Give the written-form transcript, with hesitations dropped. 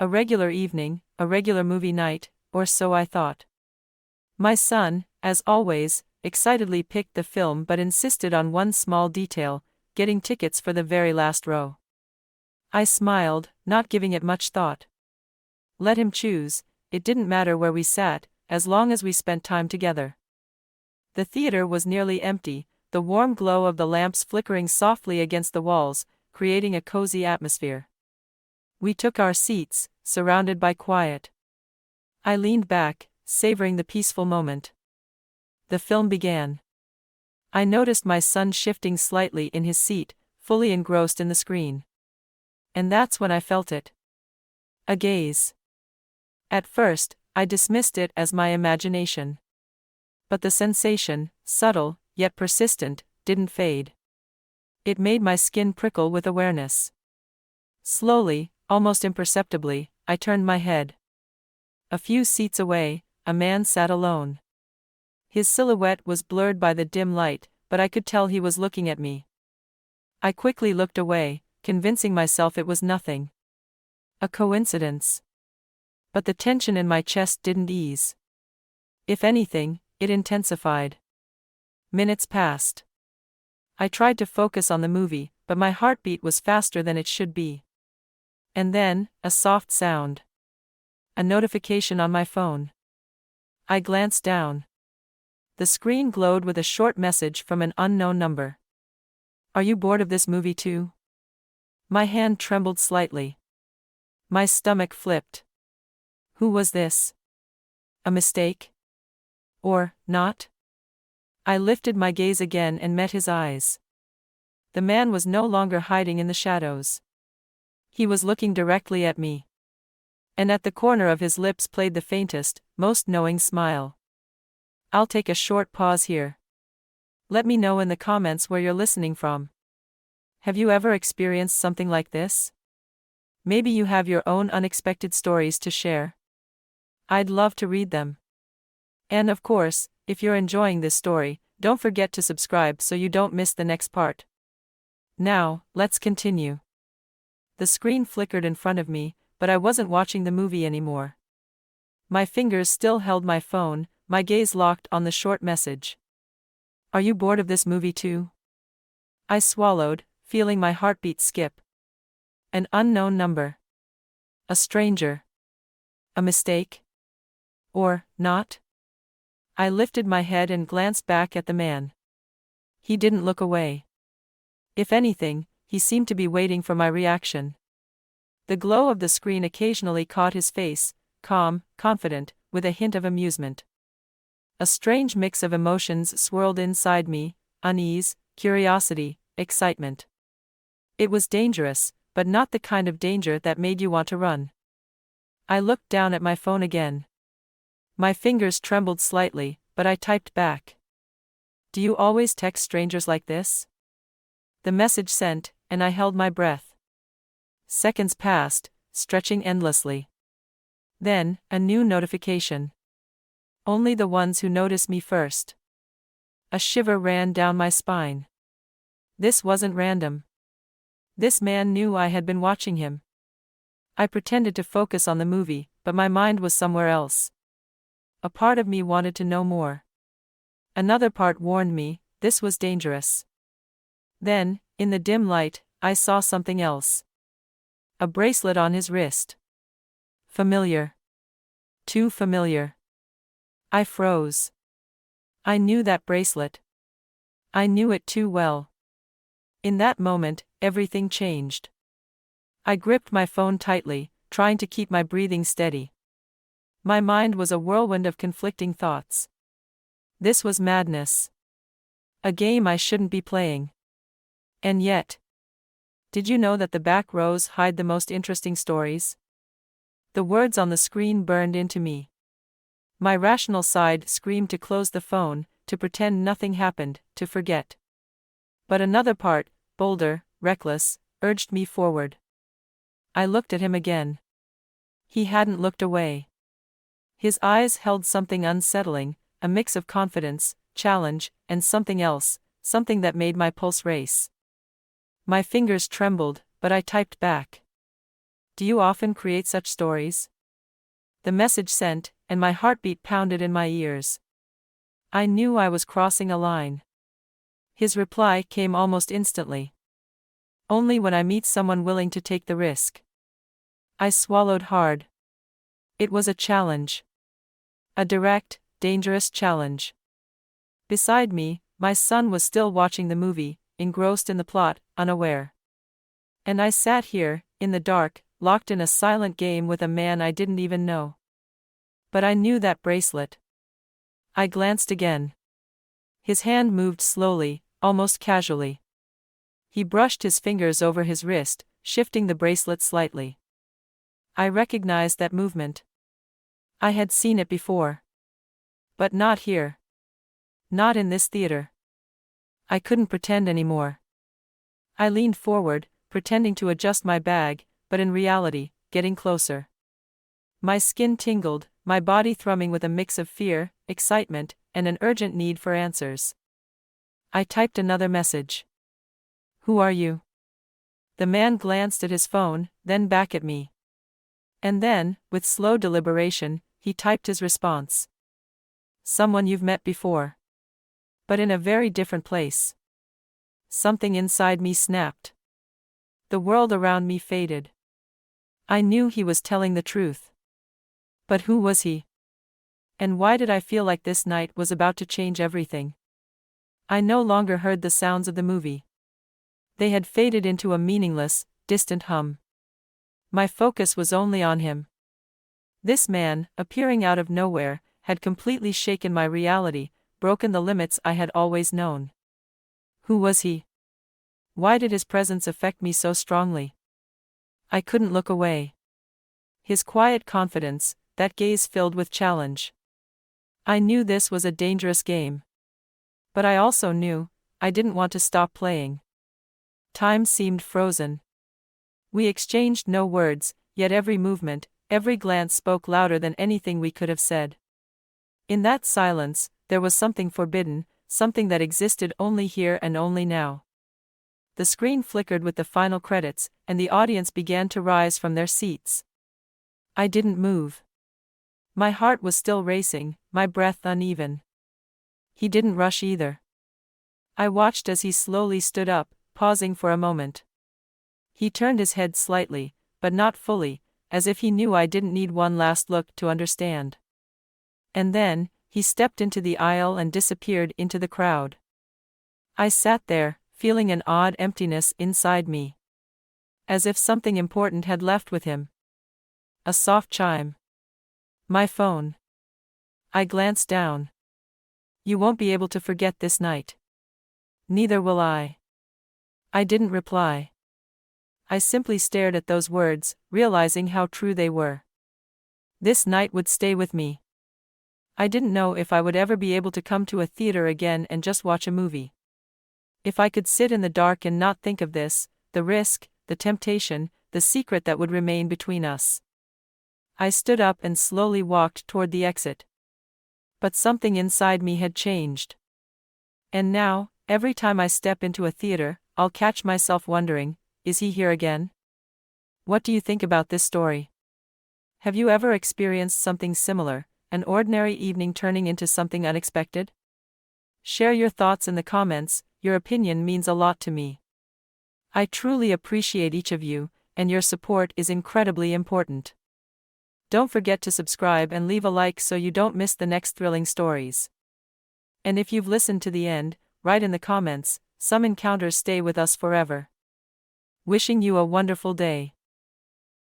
A regular evening, a regular movie night, or so I thought. My son, as always, excitedly picked the film but insisted on one small detail: getting tickets for the very last row. I smiled, not giving it much thought. Let him choose, it didn't matter where we sat, as long as we spent time together. The theater was nearly empty, the warm glow of the lamps flickering softly against the walls, creating a cozy atmosphere. We took our seats, surrounded by quiet. I leaned back, savoring the peaceful moment. The film began. I noticed my son shifting slightly in his seat, fully engrossed in the screen. And that's when I felt it. A gaze. At first, I dismissed it as my imagination. But the sensation, subtle, yet persistent, didn't fade. It made my skin prickle with awareness. Slowly, almost imperceptibly, I turned my head. A few seats away, a man sat alone. His silhouette was blurred by the dim light, but I could tell he was looking at me. I quickly looked away, convincing myself it was nothing. A coincidence. But the tension in my chest didn't ease. If anything, it intensified. Minutes passed. I tried to focus on the movie, but my heartbeat was faster than it should be. And then, a soft sound. A notification on my phone. I glanced down. The screen glowed with a short message from an unknown number. "Are you bored of this movie too?" My hand trembled slightly. My stomach flipped. Who was this? A mistake? Or not? I lifted my gaze again and met his eyes. The man was no longer hiding in the shadows. He was looking directly at me. And at the corner of his lips played the faintest, most knowing smile. I'll take a short pause here. Let me know in the comments where you're listening from. Have you ever experienced something like this? Maybe you have your own unexpected stories to share. I'd love to read them. And of course, if you're enjoying this story, don't forget to subscribe so you don't miss the next part. Now, let's continue. The screen flickered in front of me, but I wasn't watching the movie anymore. My fingers still held my phone, my gaze locked on the short message. "Are you bored of this movie too?" I swallowed, feeling my heartbeat skip. An unknown number. A stranger. A mistake? Or not? I lifted my head and glanced back at the man. He didn't look away. If anything, he seemed to be waiting for my reaction. The glow of the screen occasionally caught his face, calm, confident, with a hint of amusement. A strange mix of emotions swirled inside me: unease, curiosity, excitement. It was dangerous, but not the kind of danger that made you want to run. I looked down at my phone again. My fingers trembled slightly, but I typed back. "Do you always text strangers like this?" The message sent, and I held my breath. Seconds passed, stretching endlessly. Then, a new notification. "Only the ones who notice me first." A shiver ran down my spine. This wasn't random. This man knew I had been watching him. I pretended to focus on the movie, but my mind was somewhere else. A part of me wanted to know more. Another part warned me, this was dangerous. Then, in the dim light, I saw something else. A bracelet on his wrist. Familiar. Too familiar. I froze. I knew that bracelet. I knew it too well. In that moment, everything changed. I gripped my phone tightly, trying to keep my breathing steady. My mind was a whirlwind of conflicting thoughts. This was madness. A game I shouldn't be playing. And yet. Did you know that the back rows hide the most interesting stories? The words on the screen burned into me. My rational side screamed to close the phone, to pretend nothing happened, to forget. But another part, bolder, reckless, urged me forward. I looked at him again. He hadn't looked away. His eyes held something unsettling, a mix of confidence, challenge, and something else, something that made my pulse race. My fingers trembled, but I typed back. Do you often create such stories? The message sent, and my heartbeat pounded in my ears. I knew I was crossing a line. His reply came almost instantly. Only when I meet someone willing to take the risk. I swallowed hard. It was a challenge. A direct, dangerous challenge. Beside me, my son was still watching the movie, engrossed in the plot, unaware. And I sat here, in the dark, locked in a silent game with a man I didn't even know. But I knew that bracelet. I glanced again. His hand moved slowly, almost casually. He brushed his fingers over his wrist, shifting the bracelet slightly. I recognized that movement. I had seen it before. But not here. Not in this theater. I couldn't pretend anymore. I leaned forward, pretending to adjust my bag, but in reality, getting closer. My skin tingled, my body thrumming with a mix of fear, excitement, and an urgent need for answers. I typed another message. Who are you? The man glanced at his phone, then back at me. And then, with slow deliberation, he typed his response. Someone you've met before. But in a very different place. Something inside me snapped. The world around me faded. I knew he was telling the truth. But who was he? And why did I feel like this night was about to change everything? I no longer heard the sounds of the movie. They had faded into a meaningless, distant hum. My focus was only on him. This man, appearing out of nowhere, had completely shaken my reality, broken the limits I had always known. Who was he? Why did his presence affect me so strongly? I couldn't look away. His quiet confidence, that gaze filled with challenge. I knew this was a dangerous game. But I also knew, I didn't want to stop playing. Time seemed frozen. We exchanged no words, yet every movement, every glance spoke louder than anything we could have said. In that silence, there was something forbidden, something that existed only here and only now. The screen flickered with the final credits, and the audience began to rise from their seats. I didn't move. My heart was still racing, my breath uneven. He didn't rush either. I watched as he slowly stood up, pausing for a moment. He turned his head slightly, but not fully, as if he knew I didn't need one last look to understand. And then, he stepped into the aisle and disappeared into the crowd. I sat there, feeling an odd emptiness inside me. As if something important had left with him. A soft chime. My phone. I glanced down. You won't be able to forget this night. Neither will I. I didn't reply. I simply stared at those words, realizing how true they were. This night would stay with me. I didn't know if I would ever be able to come to a theater again and just watch a movie. If I could sit in the dark and not think of this, the risk, the temptation, the secret that would remain between us. I stood up and slowly walked toward the exit. But something inside me had changed. And now, every time I step into a theater, I'll catch myself wondering, is he here again? What do you think about this story? Have you ever experienced something similar, an ordinary evening turning into something unexpected? Share your thoughts in the comments, your opinion means a lot to me. I truly appreciate each of you, and your support is incredibly important. Don't forget to subscribe and leave a like so you don't miss the next thrilling stories. And if you've listened to the end, write in the comments, some encounters stay with us forever. Wishing you a wonderful day.